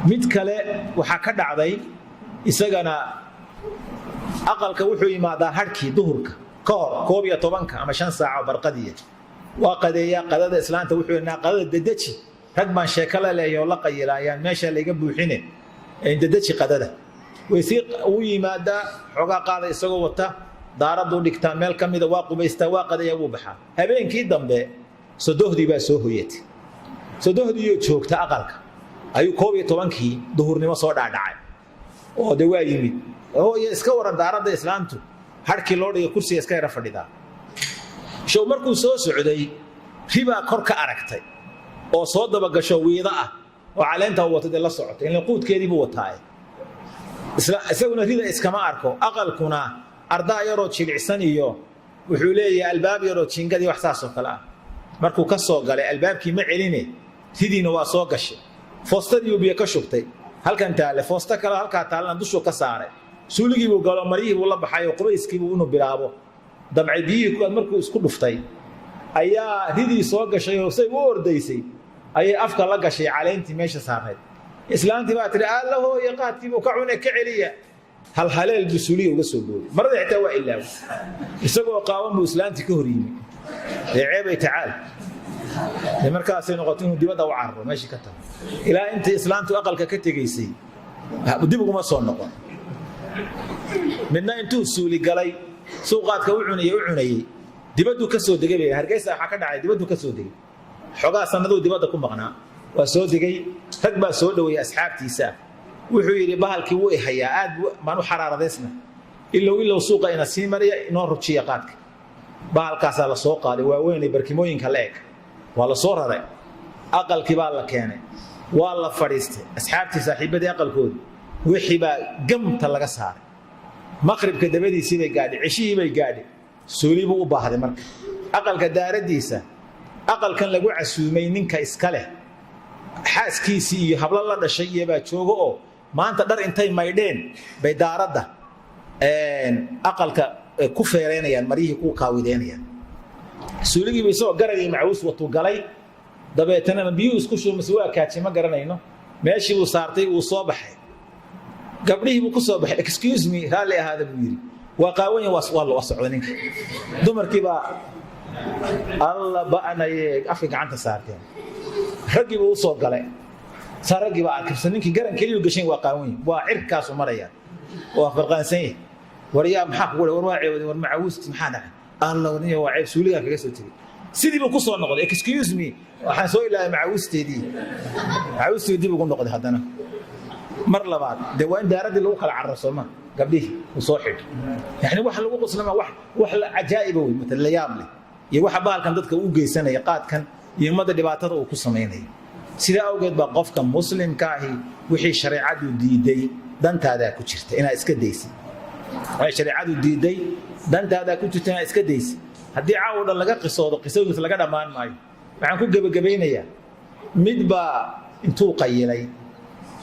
mid kale waxaa ka dhacday isagana aqalka wuxuu yimaadaa harkii duhurka ka hor 11 ama 5 saac barqadiya waa qadeeya qadada islaanta wuxuu yirnaa qadada dedeji rag baan sheekala leeyahay la qayilaayaan meesha laga buuxine in dedeji qadada waysi uu yimaadaa xogaa qaada isagoo wata daaradu dhigtaa meel kamida waa qubaysta waa qadeeya uu baxaa habeenkii dambe sodohdii baa soo hoyatay sodohdii oo joogta aqalka ayuu 11kii duhurnimo soo dhaadhacay oo de waa yimid oo iska waran daarada islaantu harkii loo dhigay kursiga iska yara fadhidaa show markuu soo socday riba kor ka aragtay oo soo daba gasho wiida ah oo caleenta wadada la socotay in quudkeedii buu wataay isaguna rida iskama arko aqalkuna ardaa yaroo jilicsan iyo wuxuu leeyahay albaab yaroo jingadii wax saas oo kale ah markuu ka soo galay albaabkii ma celine ridiina waa soo gashay foostadii biyo ka shubtay halkan taale foosta kale halka taalan dushu ka saaray suuligii buu galo marihii buu la baxay oo qubayskii buu inuu bilaabo dabcadii ku markuu isku dhuftay ayaa ridii soo gashay oo say u ordaysay ayay afka la gashay caleentii meesha saarneed islaantii baa tiri allaho yaqaadkii buu ka cunay ka celiya hal haleel bisuuliga uga soo booday marada xitaa waa ilaaw isagoo qaawan buu islaantii ka hor yimi ceebay tacaal markaas ay noqotay inuu dibadda u carro meeshii ka tago ilaa intii islaantu aqalka ka tegaysay dib uguma soo noqon midna intuu suuli galay suuqaadka u cunayay dibaddu ka soo degay Hargeysa waxa ka dhacay dibaddu ka soo degay xogaa sanaduu dibadda ku maqnaa waa soo degay rag baa soo dhaweeyay asxaabtiisa wuxuu yiri bahalkii wuu hayaa aad baan u xaraaradeysna ilaa suuqa ina sii mariya inoo rujiya qaadka bahalkaas la soo qaaday waa weyn barkimooyinka leeg waa la soo raray aqalkii baa la keenay waa la fariistay asxaabtii saaxiibadii aqalkooda wixii baa gamta laga saaray maqribka dabadiisii bay gaadhay cishii bay gaadhay suulibu u baahday marka aqalka daaradiisa aqalkan lagu casuumay ninka iska leh xaaskiisii iyo habla la dhashay iyo baa joogo oo maanta dhar intay maydheen bay daarada aqalka ku feereynayaan marihii ku kaawideynayaan suuligii bay soo garay macawus watu galay dabeetana biyo isku shumis waa kaacay ma garanayno meeshii uu saartay uu soo baxay gabdhihii buu ku soo baxay excuse me raali ahaada buu yiri waa qaawan waa loo socday ninka dumarkii baa alla baanay afka gacanta saarteen ragii buu soo galay saragii baa arkay ninkii garan kaliya gashay waa qaawan waa cirkaas u maraya waa farqaansan wariyaa maxaa ku war waaceeday war macawusti maxaa dhacay alla waniyo waa ceeb suuliga kaga soo tagay sidii buu ku soo noqday excuse me waxaan soo ilaahay macawusteedii buu noqday hadana mar labaad de waan daaradii lagu kala carro Soomaa gabdhihi u soo xidh yani wax lagu qoslama wax la ajaa'ib oo midna yaab leh iyo waxa baalkan dadka u geysanaya qaadkan iyo mada dhibaatada uu ku sameeyay sida awgeed ba qofka muslimka ahi wixii shariicadu diiday dantaada ku jirta ina iska deysid way shariicadu diiday dantaada ku jirta ina iska deysid hadii caawda laga qisoodo qisadiisa laga dhamaan maayo waxaan ku gabagabeynayaa midba intuu qayilay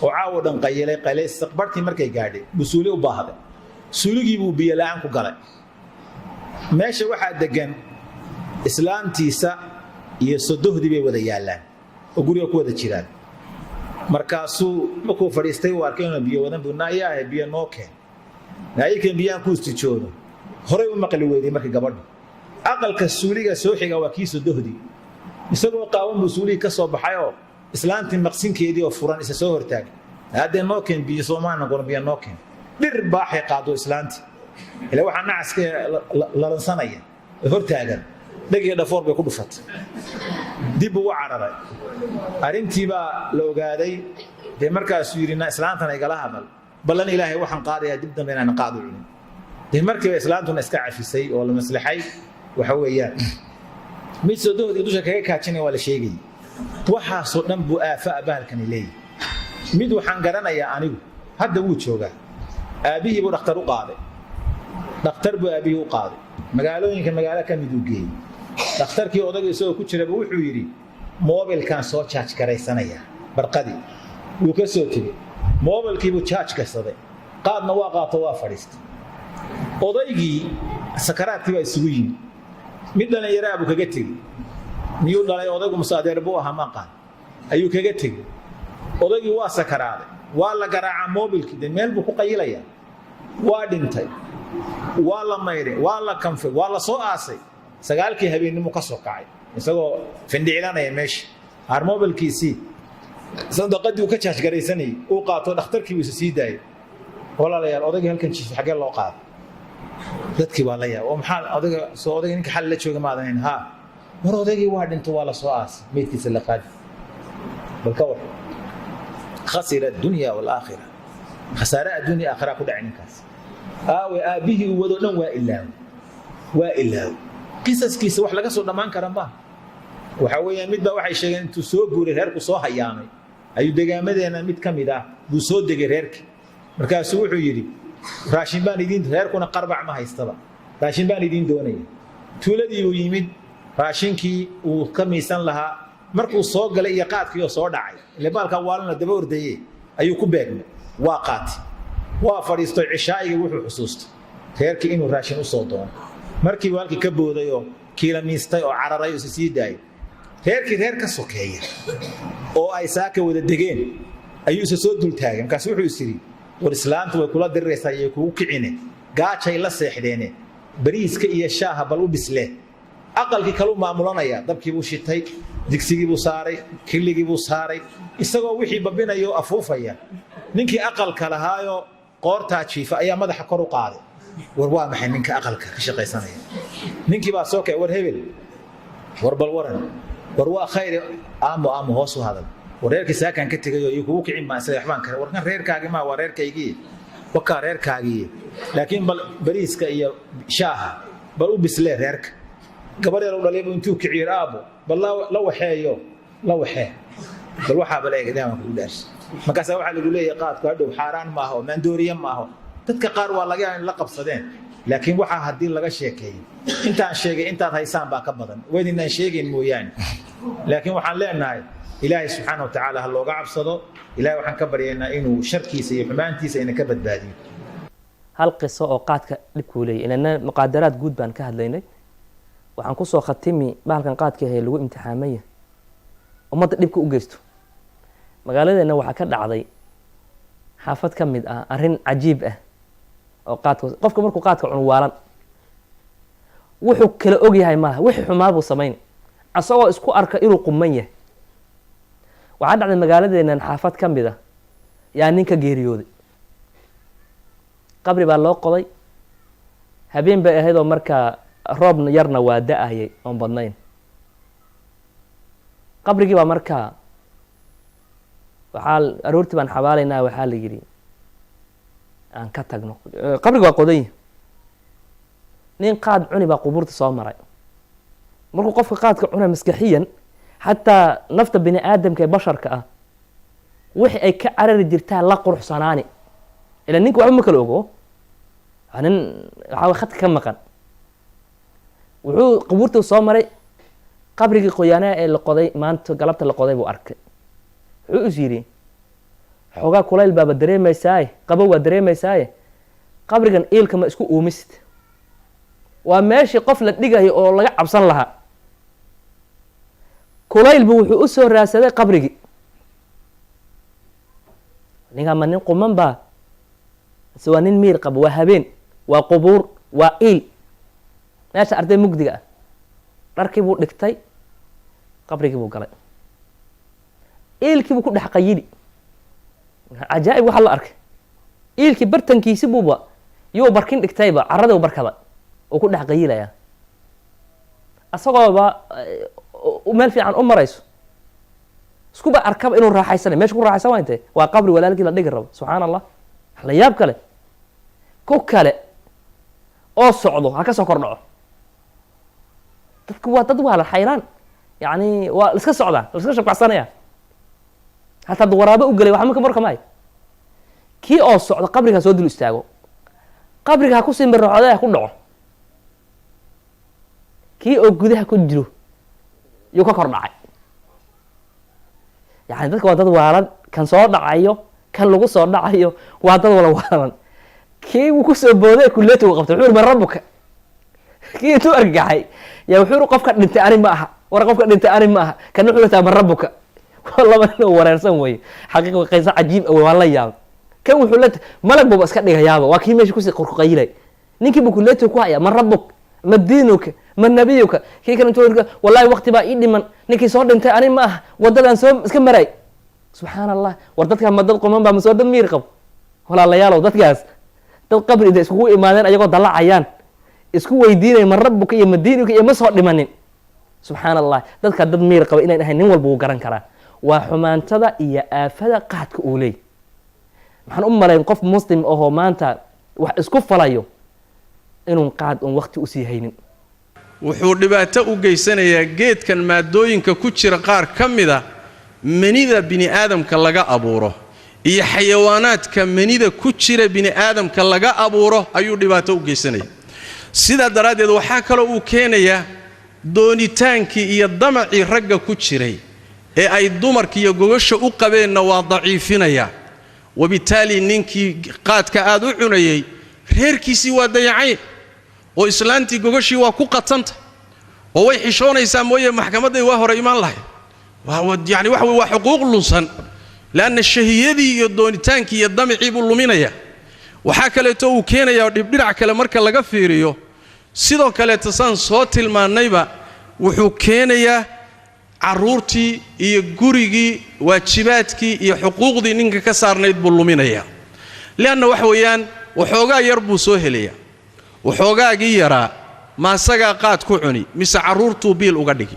oo caawdan qayilay istiqbartii markay gaadhay busuuli u baahday suuligii buu biyo la'aan ku galay meesha waxa degan islaantiisa iyo sodohdii bay wada yaalaan oo guriga ku wada jiraan markaasuu markuu fariistay uu arkay inuu biyo wadan bunaayaa biyo noo keen naayikeen biyaan ku istijoodo horay u maqli weeday markii gabadhu aqalka suuliga soo xiga waa kii sodohdii isagoo qaawan busuuli ka soo baxay oo islaantii maqsinkeedii oo furan isa soo hortaagay hadda noo keen biyo Soomaana goor biyo noo keen dhir baaxay qaado islaantii ila waxa nacaska la lansanaya hortaagan dhagii dhafoor bay ku dhufatay dib uu cararay arintii baa la ogaaday de markaas yirina islaantan ay gala hadal balan ilaahay waxaan qaadayaa dib dambe inaan qaado culin de markii islaantuna iska cafisay oo la maslaxay waxa weeyaan mid soo doodii dusha kaga kaajinay waa la sheegay waxa soo dhan buu aafaa baalkan leeyahay mid waxaan garanayaa anigu hadda wuu joogaa aabihii buu dhakhtar u qaaday dhakhtar buu aabihii u qaaday magaalooyinka magaalo ka mid u geeyay dhakhtarkii odagii soo ku jiray wuxuu yiri mobilkan soo charge garaysanaya barqadii wuu ka soo tagay mobilkii buu charge garsaday qaadna waa qaato waa fadhiistay odaygii sakaraadkii baa isugu yimid mid dhalinyaro abu kaga tagay miyuu dhalay odaygu musaadeer buu ahaa maqan ayuu kaga tagay odaygii waa sakaraaday waa la garaacaa moobilkii dee meel buu ku qayilayaa waa dhintay waa la mayray waa la kanfay waa la soo aasay 9kii habeennimo ka soo kacay isagoo findhicilanaya meesha har moobilkiisii sadaqadii uu ka jaajgaraysanayay uu qaato dhakhtarkii uu sii daayay walaalayaal odaygii halkan jiif xagee loo qaaday dadkii waa la yaab oo maxaa odayga ninka xal la jooga ma aadan ha mar odaygii waa dhinto waa la soo aasay meydkiisa la qaadi bal ka war khasira dunya wal aakhirah khasara dunya aakhirah ku dhacay ninkaas aabihi uu wado dhan waa ilaaw qisaskiisa wax laga soo dhamaan kara ma waxa weeyaan midba waxay sheegeen intuu soo guuray reerku soo hayaamay ayuu deegaamadeena mid ka mid ah buu soo degay reerkii markaasuu wuxuu yidhi raashin baan idiin reerkuna qarbac ma haystaba raashin baan idiin doonaya tuuladii uu yimid raashinkii uu ka miisan lahaa markuu soo galay iyo qaadkii oo soo dhacay ile baalka waalana daba ordaye ayuu ku beegmay waa qaati waa fadhiistay cishaa'iga wuxuu xusuustay reerkii inuu raashin u soo doono markii waalkii ka booday oo kiilamiistay oo cararay oo sii daayay reerkii reer ka sokeeya oo ay saaka wada degeen ayuu isa soo dul taagay markaas wuxuu isiri war islaantu way kula diriraysaa iyo kugu kicine gaajay la seexdeene bariiska iyo shaaha bal u bislee aqalkii kalu maamulanaya dabkii buu shitay digsigii buu saaray killigii buu saaray isagoo wixii babinayo afuufaya ninkii aqalka lahaayo qoortaa jiifa ayaa madaxa kor u qaaday war waa maxay ninka aqalka ka shaqaysanaya ninkii baa soo kacay war hebel war bal waran war waa khayr aamo hoos u hadal wareerkii saakan ka tagayo iyo kugu kicin ma isla waxbaan kare warkan reerkaagi ma waa reerkaygii waka reerkaagii laakiin bal bariiska iyo shaaha bal u bislee reerka gabar u dhaleebo intuu kiciir aabo bal la waxeeyo bal waxa bal eeg idaan ku dhaas markaas waxa lagu leeyahay qaadku hadhow xaaraan ma aha mandooriya ma aha dadka qaar waa laga yaabaa in la qabsadeen laakiin waxa hadii laga sheekeeyo intaan sheegay intaad haysaan baa ka badan weydinaan sheegin mooyaan laakiin waxaan leenahay ilaahay subxaanahu wa tacaala ha looga cabsado ilaahay waxaan ka baryaynaa inuu sharkiisa iyo xumaantiisa ina ka badbaadiyo hal qiso oo qaadka dhibkuu leeyahay inana muqaadaraad guud baan ka hadlaynay waxaan ku soo khatimi bahalkan qaadka ee lagu imtixaamaya ummadda dhibka u geysto magaaladeena waxaa ka dhacday xaafad ka mid ah arrin cajiib ah oo qaadka qofka markuu qaadka cuno waalan wuxuu kala og yahay malaha wixii xumaa buu samayn asagoo isku arka inuu quman yahay waxaa dhacday magaaladeenan xaafad ka mid ah yaa ninka geeriyooday qabri baa loo qoday habeen bay ahayd oo markaa roob yarna waa da-ayay oon badnayn qabrigii baa markaa waxaa aroortii baan xabaalaynaa waxaa la yidhi aan ka tagno qabriga waa qodan yahi nin qaad cuni baa qubuurta soo maray markuu qofka qaadka cuna maskaxiyan xataa nafta bini aadamka ee basharka ah wixii ay ka carari jirtaa la quruxsanaani ila ninka waxba ma kala ogo nin waxaa khadka ka maqan wuxuu qubuurtii soo maray qabrigii qoyaanaha ee la qoday maanta galabta la qoday buu arkay wuxuu is yidhi xoogaa kulayl baaba dareemaysaaye qabow waa dareemaysaaye qabrigan iilka ma isku uumisid waa meeshii qof la dhigayo oo laga cabsan lahaa kulaylbu wuxuu u soo raadsaday qabrigii ninkaa ma nin quman baa mise waa nin miir qaba waa habeen waa qubuur waa iil meesha arday mugdiga ah dharkii buu dhigtay qabrigii buu galay iilkii buu ku dhex qayili cajaa'ib waxaa la arkay iilkii bartankiisi buuba yuu barkin dhigtayba carradii u barkaday uu ku dhex qayilayaa asagooba meel fiican u marayso iskuba arkaba inuu raaxaysanay meesha ku raaxaysan waa intee waa qabri walaalkii la dhigi rabo subxaana allah wax la yaab kale ku kale oo socdo ha ka soo kor dhaco dadku waa dad waa la xayraan yacni waa la iska socdaa la iska shabkacsanaya hataa ad waraabo u gelay waxba marka maayo kii oo socdo qabrigaa soo dul istaago qabriga ha ku simbirraxoodee ha ku dhaco kii oo gudaha ku jiro yuu ka kor dhacay yani dadka waa dad waalan kan soo dhacayo kan lagu soo dhacayo waa dad wala waalan kii wuu kusoo booday kulleeta uu qabtay wuxuu man rabuka kii intuu argagaxay yaa wuxuu qofka dhintay ani ma aha war qofka dhintay ani ma aha kana wuxuu taa man rabuka laba nin oo wareersan weeye xaqiiqa qaysa cajiib ah waa la yaab kan wuxuu la malag buu iska dhigayaaba waa kii meesha ku sii qorqaylay ninkii buu kuleeto ku haya ma rabbuk ma diinuka ma nabiyuka kii kan intuu wallahi waqti baa ii dhiman ninkii soo dhintay ani ma ah wadadan soo iska maray subhanallah war dadka ma dad qoman baa ma soo dad miir qab walaalayaalow dadkaas dad qabrida iskugu imaadeen ayagoo dalacayaan isku weydiinay ma rabbuka iyo ma diinuka iyo ma soo dhimanin subhanallah dadka dad miir qaba inay ahayn nin walba uu garan karaa waa xumaantada iyo aafada qaadka uu leeyahay maxaan u malayn qof muslim ahoo maanta wax isku falayo inuu qaad un waqti u sii haynin wuxuu dhibaato u geysanayaa geedkan maadooyinka ku jira qaar ka mida manida bini aadamka laga abuuro iyo xayawaanaadka manida ku jira bini aadamka laga abuuro ayuu dhibaato u geysanaya sidaa daraaddeed waxaa kaloo uu keenayaa doonitaankii iyo damacii ragga ku jiray ee ay dumarka iyo gogosha u qabeenna waa daciifinaya wabitaali ninkii qaadka aad u cunayay reerkiisii waa dayacay oo islaantii gogoshii waa ku qatanta oo way xishoonaysaa mooye maxkamaday waa hore imaan lahayd yani waxa waa xuquuq lunsan laana shahiyadii iyo doonitaankii iyo damicii buu luminaya waxaa kaleeto uu keenayaa dhibdhinac kale marka laga fiiriyo sidoo kaleeto saan soo tilmaannayba wuxuu keenayaa carruurtii iyo gurigii waajibaadkii iyo xuquuqdii ninka ka saarnayd buu luminaya leanna waxa weeyaan waxoogaa yar buu soo helayaa waxoogaagii yaraa maasagaa qaad ku cuni mise carruurtuu biil uga dhigi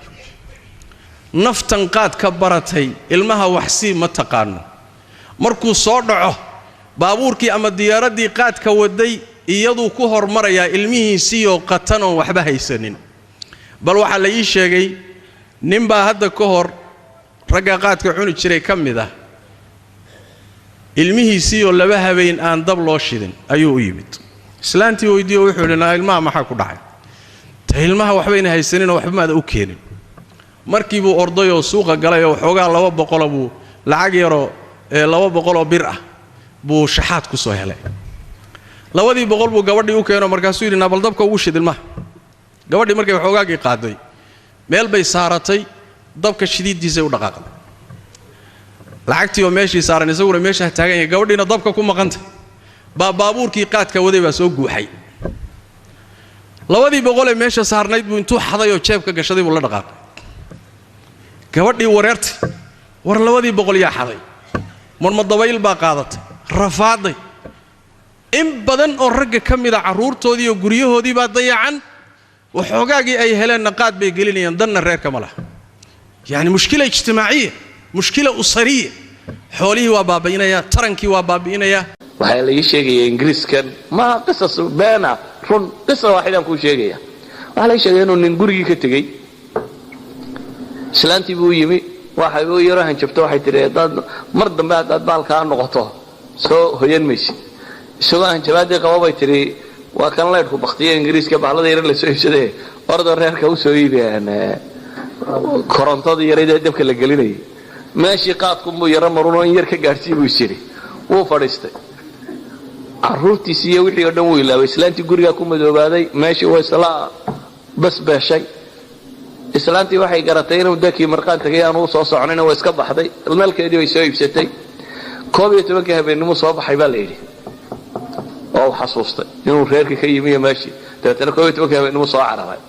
naftan qaad ka baratay ilmaha waxsii ma taqaano markuu soo dhaco baabuurkii ama diyaaraddii qaadka waday iyaduu ku hormarayaa ilmihiisiiyoo qatan oon waxba haysanin bal waxaa la ii sheegay ninbaa hadda ka hor ragga qaadka cuni jiray ka mid ah ilmihiisiiyoo 2 habeen aan dab loo shidin ayuu u yimid islaantii weydiiyo wuxuu yidhi naa ilmaha maxaa ku dhacay ta ilmaha waxbayna haysaninoo waxba maada u keenin markii buu ordayoo suuqa galay oo waxoogaa 200 buu lacag yaroo 200 bir ah buu shaxaad ku soo helay 200 buu gabadhii u keeno markaasuu yidhi naabal dabka ugu shid ilmaha gabadhii markay waxoogaagii qaaday meel bay saaratay dabka shidiiddiisay u dhaqaaqday lacagtii oo meeshii saaran isaguna meesha taagan yahay gabadhiina dabka ku maqantay baabuurkii qaadka waday baa soo guuxay 200 meesha saarnayd buu intuu xaday oo jeebka gashaday buu la dhaqaaqay gabadhii wareertay war 200 yaa xaday marma dabayl baa qaadatay rafaaday in badan oo ragga ka mid ah carruurtoodii iyo guryahoodii baa dayacan waxoogaagii ay heleen qaad bay gelinayaan danna reerka ma laha yani mushkila ijtimaaciya mushkila usariya xoolihii waa baabi'inaya tarankii waa baabi'inaya waxaa la ii sheegaya ingiriiskan ma qisas beena run qisa waaxidaan kuu sheegaya waxaa la ii sheegaya inuu nin gurigii ka tegey islaantii buu yimi waxay u yaro hanjabto waxay tidhi haddaad mar dambe haddaad baalkaa noqoto soo hoyan maysid isagoo hanjabaadii qaba bay tidhi waa kan laydhku baktiya ingiriiska bahlada yar la soo iibsadee ordoo reerka u soo iibiyaan korontadii yaradee dabka la gelinayay meeshii qaadkunbuu yaro marunoo in yar ka gaadhsii buu isyidhi wuu fadhiistay carruurtiisi iyo wixii oo dhan wuu ilaabay islaantii gurigaa ku madoobaaday meeshii waa isla basbeeshay islaantii waxay garatay inuu dakii marqaan tagay aanu soo soconayna waa iska baxday nalkeedii bay soo iibsatay 11 habeenimo soo baxay baa la yidhi oo xasuustay inuu reerka ka yimi meeshii dabeetana 11 habeenimo soo cararay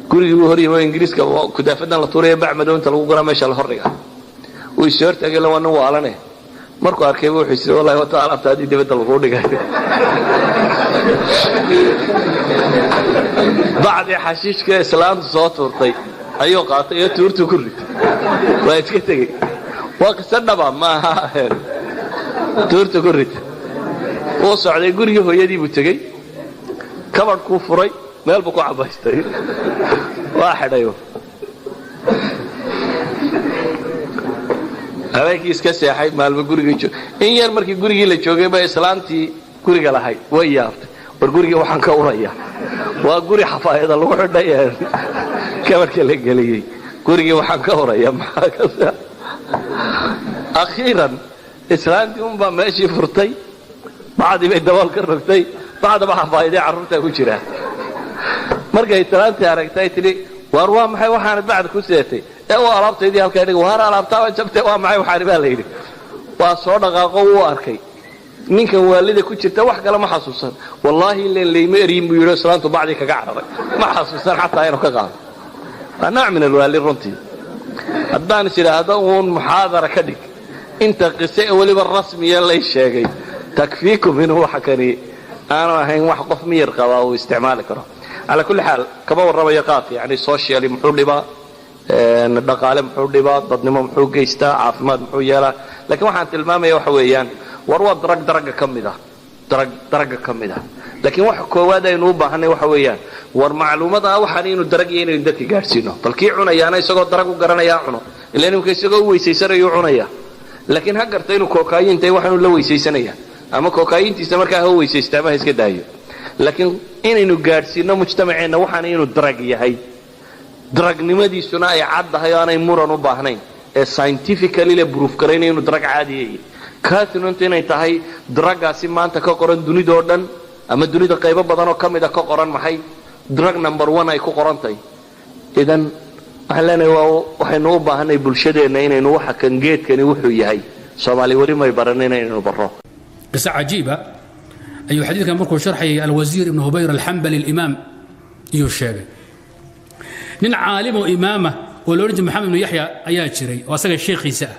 gurigii uu horiyay ingiriiska ku daafadan la tuuray bacmado inta lagu gora meesha la hordhiga uu soo tagay la wana waalane markuu arkay wuxuu isii wallahi wata alaabtaadii dibadda lagu dhigay بعد حشيش كإسلام صوتورتي أيوة قاطع تورتو كله وايد كتير وقصنا بقى ما تورتو كله وصع على جوري هو يدي بتجي كبر كفري ما يلبقوا عباستي واحد أيوة هذاك يسكسي حي ما البجوري يجوا إن يرمر كي جوري اللي جوجي بإسلامتي جوري على هاي ويافت برجوري وحن كوريا وجوري حفايض الله وحدايا كبر كله جلي جوري وحن كوريا أخيرا إسلامتي ماشي فرتي بعد ما الدوال كرفتي بعد ما حفايضي عرفتها وجرا مرجع إسلامتي عرفتي تري وأروام حي وحنا بعد كوسيتي waa alaabtaydii halkaa dhiga waar alaabtaa jabtay waa maxay waxaani baa la yidhi waa soo dhaqaaqo wuu arkay ninkan waalida ku jirta wax kale ma xasuusan wallaahi ileen layma eryin buu yidhi islaantu bacdii kaga cararay ma xasuusan xataa inuu ka qaado waa nooc min alwaali runtii haddaan is idhaahdo uun muxaadara ka dhig inta qise weliba rasmiya lay sheegay takfiikum inuu waxa kani aanu ahayn wax qof miyir qabaa uu isticmaali karo على كل حال كما ورّا يقاف يعني سوشيالي محو dhibaa dhaqaale muxuu dhibaa dadnimo muxuu geystaa caafimaad muxuu yeelaa laakiin waxaan tilmaamaya waxa weeyaan war waa daraga ka mid ah laakiin waxa koowaad aynu u baahanay waxa weeyaan war macluumada waxaan inuu darag iyo inuu dadka gaarsiino balkii cunayaana isagoo darag u garanaya cuno ilaa inuu isagoo weesaysanayo cunaya laakiin ha gartay inuu kookaayiintay waxaanu la weesaysanaya ama kookaayiintiisa markaa ha weesaystaa ma iska daayo laakiin inaynu gaarsiino mujtamaceena waxaan inuu darag yahay daragnimadiisuna ay caddahay oo aanay muran u baahnayn ee scientifically la proof gareynay inuu darag caadi yahay kaasina inay tahay daragaasi maanta ka qoran dunida oo dhan ama dunida qaybo badan oo kamid ah ka qoran maxay drug number 1 ay ku qorantay idan waxaynu u baahanay bulshadeena inaynu waxa kan geedkani wuxuu yahay Soomaali wari may baranayna inaynu baro قصة عجيبة أي حديث كان مركو شرحي الوزير ابن هبير الحنبلي الإمام يوشابه نين عالم وإمامه ولورج محمد بن يحيى أياتشري وأسأل الشيخ يسأل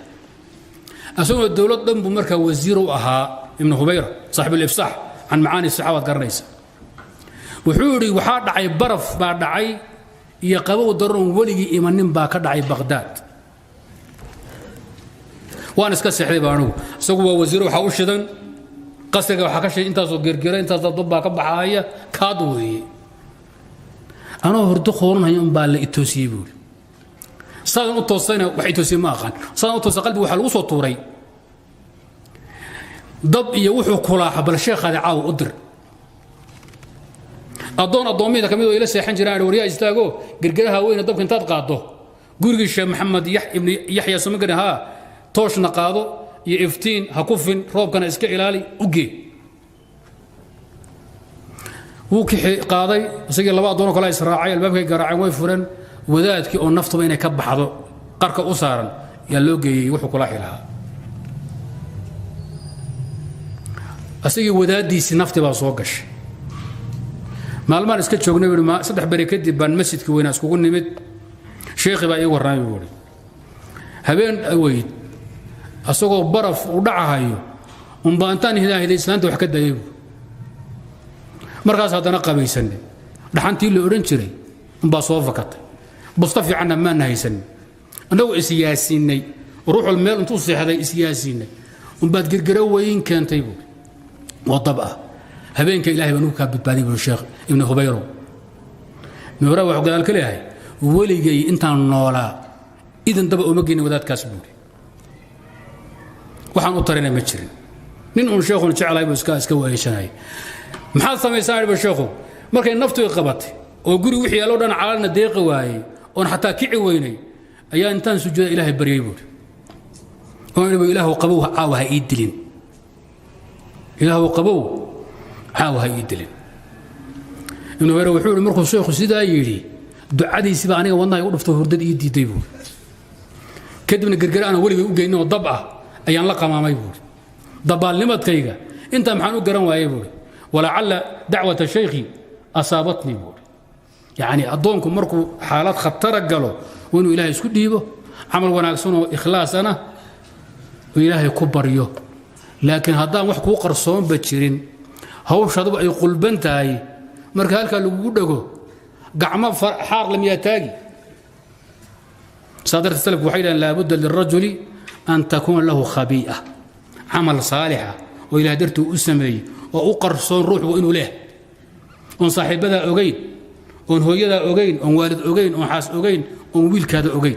أسأل الدولة ضم بمركز وزير وأها ابن هبير صاحب الإفصاح عن معاني الصحابة قرنيسة وحوري وحاد دعي برف بعد دعي يقبو درون ولي إيمان باك دعي بغداد وأنا اسكت حليب أنو سقوا وزير وحوشدن قصدك وحكشي أنت سو جرجرة أنت ضبّا كبحاية كادوي أنا هردو خورنا يوم بالله إتوسيبول صار نطوسينا وحيتوسي ما خان صار نطوس قلبي وحلوص وطوري ضب يوحو كلاح بالشيخ هذا عاو أدر أضون أضومي ذا كميدو إلى سيحن جيران وريا يستاقو جرجرها وين ضب كنت تقاضو قرقي الشيخ محمد ابن يحيى سمقرها توش نقاضو يفتين هكوفن روب كان اسك إلالي أوجي وكي قاضي سجل لبعض دون كلا إسراعي الباب كي قرعي ويفرن وذات كي أو نفط بين كب حضو قرك أسارا يلوجي يوحو كلا حلها أسيجي وذات دي سنفط باسوقش مالمان اسكت شغني ما صدح بركات بان مسجد كوين اسكون نمت شيخ بقى يوراني بوري هبين أويد asagoo baraf u dhacahayo baantaan hidaahiday islaanta wax ka dayeeyo markaas hadana qabaysan dhaxantii la oran jiray baa soo fakatay busta fiican ma nahaysan anagu isiyaasinay ruuxul meel intuu seexday isiyaasinay baad girgiro weyn keentay wadaba habeenka ilaahay banu ka badbaadiy buu sheekh ibn hubayro nuura wax gadaal ka leeyahay waligay intaan noolaa idan daba uma geeyay wadaadkaas buu waxaan u tarinay ma jirin nin uu sheekhu jeclay buu iska weeshanay maxaa sameeyay buu sheekhu markay naftu ay qabatay oo guri wixii loo dhan caalna deeqi waayay oo xataa kici weynay ayaa intaan sujuuda ilaahay baryay buu oo inuu ilaahu qabow caawaha ii dilin ilaahu qabow caawaha ii dilin inuu weero wuxuu markuu sheekhu sidaa yiri ducadiisi baa aniga wadnahay u dhufto hurdad ii diiday buu kadibna gargar aan waliga u geeyno dab ah ayaan la qamaamay buu dabaalnimadkayga inta maxaan u garan waayay buu walacalla dacwata sheekhi asaabatni buu yani adoonku markuu xaalad khatar galo inuu ilaahay isku dhiibo amal wanaagsan oo ikhlaasana oo ilaahay ku baryo laakiin haddaan wax ku qarsoon ba jirin hawshadu ay qulban tahay marka halka lagu dhago gacmo xaar lam yataagi صادر السلف وحيدا لابد للرجل أن تكون له خبيئة عمل صالحة وإلى درته أسمي وأقرصون روح وإنه له وإن صاحب ذا أغين وإن هو ذا أغين وإن والد أغين وإن حاس أغين وإن ويل كذا أغين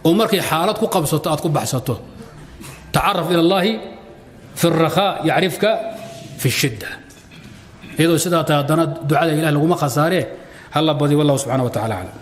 ومركي حالتك قبصته أتقب بحثته تعرف إلى الله في الرخاء يعرفك في الشدة إذا سيدة دعاء إله لغم خساره هلا بدي والله سبحانه وتعالى أعلم